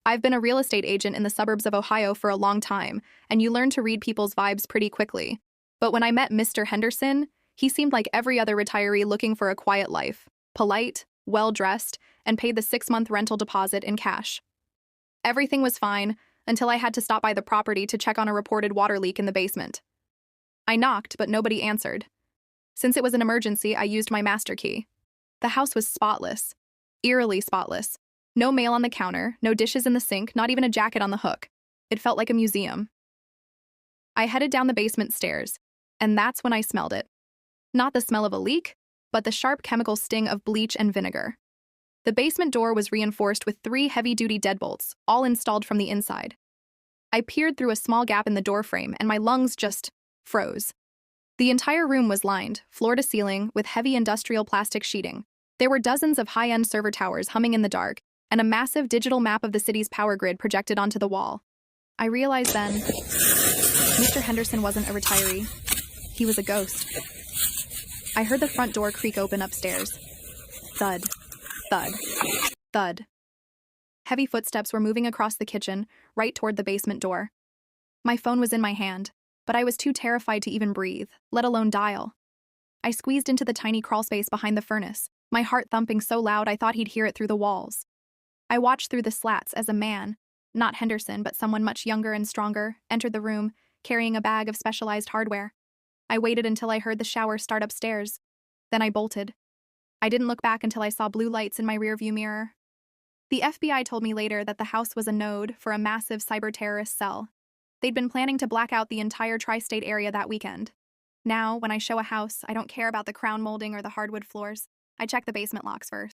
I've been a real estate agent in the suburbs of Ohio for a long time, and you learn to read people's vibes pretty quickly. But when I met Mr. Henderson, he seemed like every other retiree looking for a quiet life, polite, well dressed, and paid the 6-month rental deposit in cash. Everything was fine until I had to stop by the property to check on a reported water leak in the basement. I knocked, but nobody answered. Since it was an emergency, I used my master key. The house was spotless, eerily spotless. No mail on the counter, no dishes in the sink, not even a jacket on the hook. It felt like a museum. I headed down the basement stairs, and that's when I smelled it. Not the smell of a leak, but the sharp chemical sting of bleach and vinegar. The basement door was reinforced with 3 heavy-duty deadbolts, all installed from the inside. I peered through a small gap in the doorframe, and my lungs just froze. The entire room was lined, floor to ceiling, with heavy industrial plastic sheeting. There were dozens of high-end server towers humming in the dark, and a massive digital map of the city's power grid projected onto the wall. I realized then, Mr. Henderson wasn't a retiree. He was a ghost. I heard the front door creak open upstairs. Thud, thud, thud. Heavy footsteps were moving across the kitchen, right toward the basement door. My phone was in my hand, but I was too terrified to even breathe, let alone dial. I squeezed into the tiny crawlspace behind the furnace, my heart thumping so loud I thought he'd hear it through the walls. I watched through the slats as a man, not Henderson but someone much younger and stronger, entered the room, carrying a bag of specialized hardware. I waited until I heard the shower start upstairs. Then I bolted. I didn't look back until I saw blue lights in my rearview mirror. The FBI told me later that the house was a node for a massive cyber-terrorist cell. They'd been planning to black out the entire tri-state area that weekend. Now, when I show a house, I don't care about the crown molding or the hardwood floors. I check the basement locks first.